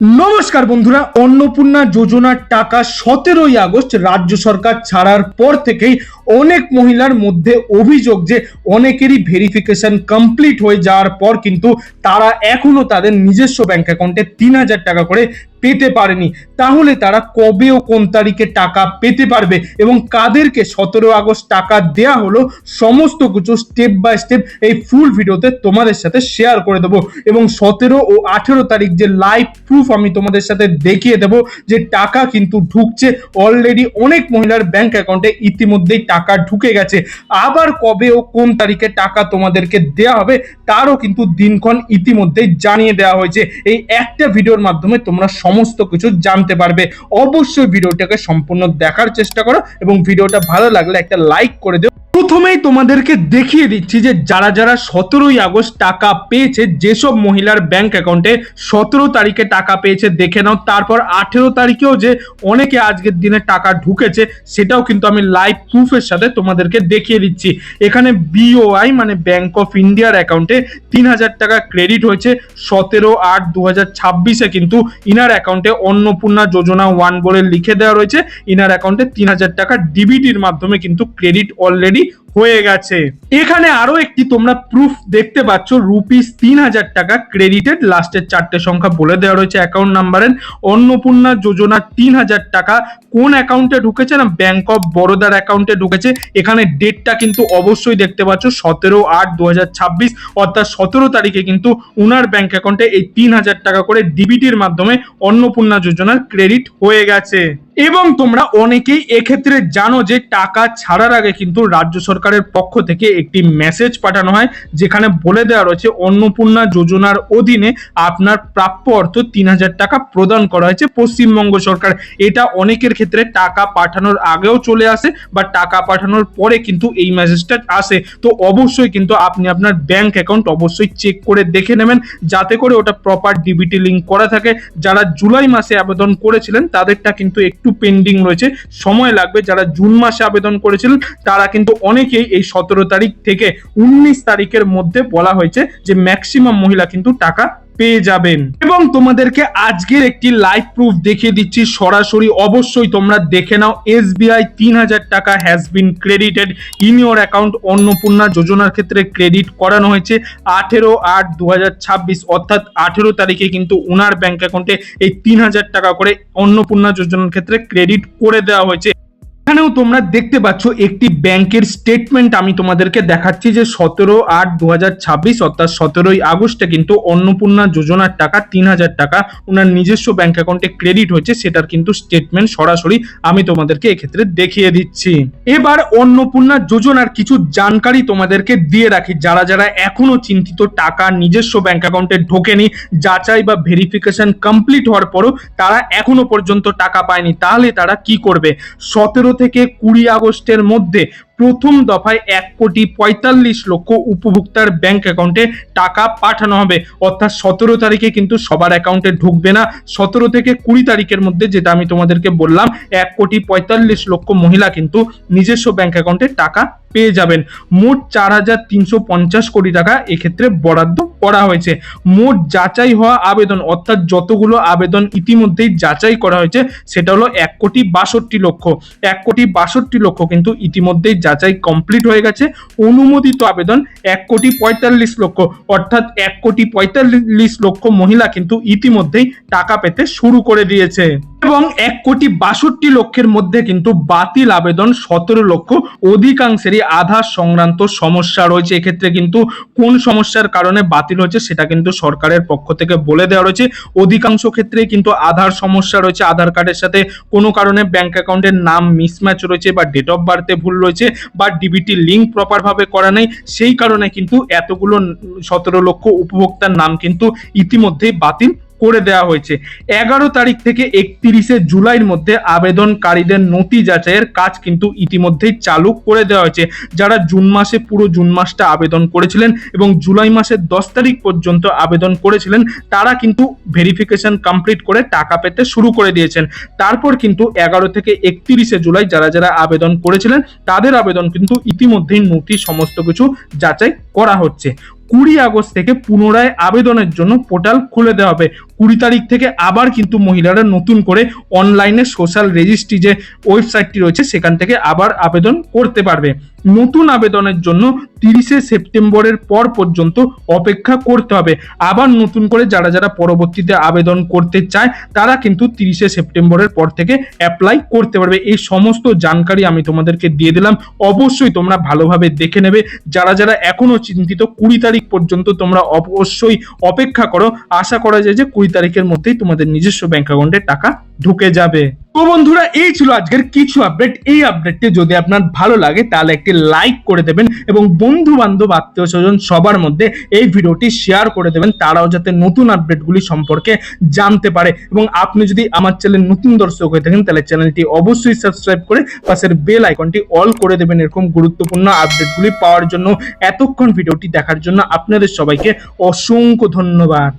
নমস্কার বন্ধুরা, অন্নপূর্ণা যোজনার টাকা 17ই আগস্ট রাজ্য সরকার ছাড়ার পর থেকেই অনেক মহিলার মধ্যে অভিযোগ যে অনেকেরই ভেরিফিকেশন কমপ্লিট হয়ে যাওয়ার পর কিন্তু তারা এখনো তাদের নিজস্ব ব্যাংক অ্যাকাউন্টে 3,000 টাকা করে পেতে পারেনি। তাহলে তারা কবে ও কোন তারিখে টাকা পেতে পারবে এবং কাদেরকে 17 আগস্ট টাকা দেয়া হলো, সমস্ত কিছু স্টেপ বাই স্টেপ এই ফুল ভিডিওতে তোমাদের সাথে শেয়ার করে দেবো। এবং 17 ও 18 তারিখ যে লাইভ প্রুফ আমি তোমাদের সাথে দেখিয়ে দেবো যে টাকা কিন্তু ঢুকছে অলরেডি, অনেক মহিলার ব্যাংক অ্যাকাউন্টে ইতিমধ্যেই টাকা ঢুকে গেছে। আবার কবে ও কোন তারিখে টাকা তোমাদেরকে দেয়া হবে তারও কিন্তু দিনক্ষণ ইতিমধ্যেই জানিয়ে দেওয়া হয়েছে। এই একটা ভিডিওর মাধ্যমে তোমরা সমস্ত কিছু জানতে পারবে। অবশ্যই ভিডিওটাকে সম্পূর্ণ দেখার চেষ্টা করো এবং ভিডিওটা ভালো লাগলে একটা লাইক করে দিও। প্রথমেই তোমাদেরকে দেখিয়ে দিচ্ছি যে যারা যারা 17ই আগস্ট টাকা পেয়েছে, যেসব মহিলার ব্যাংক অ্যাকাউন্টে 17 তারিখে টাকা পেয়েছে দেখে নাও। তারপর 18 তারিখেও যে অনেকে আজকের দিনে টাকা ঢুকেছে সেটাও কিন্তু আমি লাইভ প্রুফের সাথে তোমাদেরকে দেখিয়ে দিচ্ছি। এখানে বিওআই মানে ব্যাংক অফ ইন্ডিয়ার অ্যাকাউন্টে 3,000 টাকা ক্রেডিট হয়েছে 17/8/2026-এ। কিন্তু ইনার অ্যাকাউন্টে অন্নপূর্ণা যোজনা 1 বলে লিখে দেওয়া রয়েছে। ইনার অ্যাকাউন্টে 3,000 টাকা ডিবিটির মাধ্যমে কিন্তু ক্রেডিট অলরেডি হয়ে গেছে। এখানে আরো একটি তোমরা প্রুফ দেখতে পাচ্ছ, ₹3,000 টাকা ক্রেডিটেড, লাস্টের 4টে সংখ্যা বলে দেওয়া রয়েছে অ্যাকাউন্ট নাম্বারের। অন্নপূর্ণা যোজনা 3,000 টাকা কোন অ্যাকাউন্টে ঢুকেছে না, ব্যাংক অফ বরোদার অ্যাকাউন্টে ঢুকেছে। এখানে ডেটটা কিন্তু অবশ্যই দেখতে পাচ্ছ 17/8/2026, অর্থাৎ 17 তারিখে কিন্তু উনার ব্যাংক অ্যাকাউন্টে এই 3,000 টাকা করে ডিবিটির মাধ্যমে অন্নপূর্ণা যোজনার ক্রেডিট হয়ে গেছে। এবং তোমরা অনেকেই এক্ষেত্রে জানো যে টাকা ছাড়ার আগে কিন্তু রাজ্য সরকারের পক্ষ থেকে একটি মেসেজ পাঠানো হয়, যেখানে বলে দেওয়া রয়েছে অন্নপূর্ণা যোজনার অধীনে আপনার প্রাপ্য অর্থ 3,000 টাকা প্রদান করা হয়েছে পশ্চিমবঙ্গ সরকার। এটা অনেকের ক্ষেত্রে টাকা পাঠানোর আগেও চলে আসে বা টাকা পাঠানোর পরে কিন্তু এই মেসেজটা আসে। তো অবশ্যই কিন্তু আপনি আপনার ব্যাংক অ্যাকাউন্ট অবশ্যই চেক করে দেখে নেবেন, যাতে করে ওটা প্রপার ডিবিটি লিঙ্ক করা থাকে। যারা জুলাই মাসে আবেদন করেছিলেন তাদেরটা কিন্তু একটু পেন্ডিং রয়েছে, সময় লাগবে। যারা জুন মাসে আবেদন করেছিলেন তারা কিন্তু অনেকেই এই 17 তারিখ থেকে 19 তারিখের মধ্যে বলা হয়েছে যে ম্যাক্সিমাম মহিলা কিন্তু টাকা পেয়ে যাবেন। এবং তোমাদেরকে আজকের একটি লাইভ প্রুফ দেখিয়ে দিচ্ছি সরাসরি, অবশ্যই তোমরা দেখে নাও। SBI 3,000 টাকা has been credited in your account. Annapurna যোজনার ক্ষেত্রে ক্রেডিট করানো হয়েছে 18/8/2026, অর্থাৎ 18 তারিখে কিন্তু উনার ব্যাংক অ্যাকাউন্টে এই 3,000 টাকা করে অন্নপূর্ণা যোজনার ক্ষেত্রে ক্রেডিট করে দেওয়া হয়েছে। এখানেও তোমরা দেখতে পাচ্ছ একটি ব্যাংকের স্টেটমেন্ট আমি তোমাদেরকে দেখাচ্ছি যে 17/8/2026 অর্থাৎ 17ই আগস্টে কিন্তু অন্নপূর্ণা যোজনার টাকা 3,000 টাকা ওনার নিজস্ব ব্যাংক অ্যাকাউন্টে ক্রেডিট হয়েছে, সেটার কিন্তু স্টেটমেন্ট সরাসরি আমি তোমাদেরকে এক্ষেত্রে দেখিয়ে দিচ্ছি। এবার অন্নপূর্ণা যোজনার কিছু জানকারি তোমাদেরকে দিয়ে রাখি। যারা যারা এখনো চিন্তিত টাকা নিজস্ব ব্যাংক অ্যাকাউন্টে ঢোকেনি, যাচাই বা ভেরিফিকেশন কমপ্লিট হওয়ার পরও তারা এখনো পর্যন্ত টাকা পায়নি, তাহলে তারা কি করবে? 17 থেকে 20 আগস্টের মধ্যে প্রথম দফায় 1,45,00,000 উপভোক্তার ব্যাংক অ্যাকাউন্টে টাকা পাঠানো হবে। অর্থাৎ 17 তারিখে কিন্তু সবার অ্যাকাউন্টে ঢুকবে না। 17 থেকে 20 তারিখের মধ্যে, যেটা আমি তোমাদেরকে বললাম, 1,45,00,000 মহিলা কিন্তু নিজস্ব ব্যাংক অ্যাকাউন্টে টাকা পেয়ে যাবেন। মোট 4,350 কোটি টাকা এক্ষেত্রে বরাদ্দ করা হয়েছে। মোট যাচাই হওয়া আবেদন, অর্থাৎ যতগুলো আবেদন ইতিমধ্যেই যাচাই করা হয়েছে সেটা হলো 1,62,00,000। 1,62,00,000 কিন্তু ইতিমধ্যেই যাচাই কমপ্লিট হয়ে গেছে। অনুমোদিত আবেদন 1,45,00,000, অর্থাৎ 1,45,00,000 মহিলা কিন্তু ইতিমধ্যেই টাকা পেতে শুরু করে দিয়েছে। এবং 1,62,00,000 মধ্যে কিন্তু বাতিল আবেদন 17 লক্ষ। অধিকাংশেরই আধার সংক্রান্ত সমস্যা রয়েছে। এক্ষেত্রে কিন্তু কোন সমস্যার কারণে বাতিল হয়েছে সেটা কিন্তু সরকারের পক্ষ থেকে বলে দেওয়া রয়েছে। অধিকাংশ ক্ষেত্রে কিন্তু আধার সমস্যা রয়েছে, আধার কার্ডের সাথে কোনো কারণে ব্যাংক অ্যাকাউন্টের নাম মিসম্যাচ রয়েছে বা ডেট অফ বার্থে ভুল রয়েছে বা ডিবিটি লিঙ্ক প্রপার ভাবে করা নেই। সেই কারণে কিন্তু এতগুলো 17 লক্ষ উপভোক্তার নাম কিন্তু ইতিমধ্যেই বাতিল করে দেওয়া হয়েছে। 11 তারিখ থেকে 31শে জুলাইয়ের মধ্যে আবেদনকারীদের নথি যাচাইয়ের কাজ কিন্তু ইতিমধ্যেই চালু করে দেওয়া হয়েছে। যারা জুন মাসে পুরো জুন মাসটা আবেদন করেছিলেন এবং জুলাই মাসের 10 তারিখ পর্যন্ত আবেদন করেছিলেন, তারা কিন্তু ভেরিফিকেশন কমপ্লিট করে টাকা পেতে শুরু করে দিয়েছেন। তারপর কিন্তু 11 থেকে 31শে জুলাই যারা যারা আবেদন করেছিলেন তাদের আবেদন কিন্তু ইতিমধ্যেই নথি সমস্ত কিছু যাচাই করা হচ্ছে। 20 আগস্ট থেকে পুনরায় আবেদনের জন্য পোর্টাল খুলে দেওয়া হবে। 20 তারিখ থেকে আবার কিন্তু মহিলারা নতুন করে অনলাইনে সোশ্যাল রেজিস্ট্রি যে ওয়েবসাইটটি রয়েছে সেখান থেকে আবার আবেদন করতে পারবে। নতুন আবেদনের জন্য 30শে সেপ্টেম্বরের পর পর্যন্ত অপেক্ষা করতে হবে। আবার নতুন করে যারা যারা পরবর্তীতে আবেদন করতে চায় তারা কিন্তু 30শে সেপ্টেম্বরের পর থেকে অ্যাপ্লাই করতে পারবে। এই সমস্ত জানকারি আমি তোমাদেরকে দিয়ে দিলাম, অবশ্যই তোমরা ভালোভাবে দেখে নেবে। যারা যারা এখনো চিন্তিত 20 তারিখ পর্যন্ত তোমরা অবশ্যই অপেক্ষা করো। আশা করা যায় যে 20 তারিখের মধ্যেই তোমাদের নিজস্ব ব্যাংক অ্যাকাউন্টে টাকা ঢুকে যাবে। তো বন্ধুরা, এই ছিল আজকের কিছু আপডেট। এই আপডেটটি যদি আপনার ভালো লাগে তাহলে একটি লাইক করে দেবেন এবং বন্ধু বান্ধব আত্মীয় স্বজন সবার মধ্যে এই ভিডিওটি শেয়ার করে দেবেন, তারাও যাতে নতুন আপডেটগুলি সম্পর্কে জানতে পারে। এবং আপনি যদি আমার চ্যানেল নতুন দর্শক হয়ে থাকেন তাহলে চ্যানেলটি অবশ্যই সাবস্ক্রাইব করে পাশের বেল আইকনটি অল করে দেবেন এরকম গুরুত্বপূর্ণ আপডেটগুলি পাওয়ার জন্য। এতক্ষণ ভিডিওটি দেখার জন্য আপনাদের সবাইকে অসংখ্য ধন্যবাদ।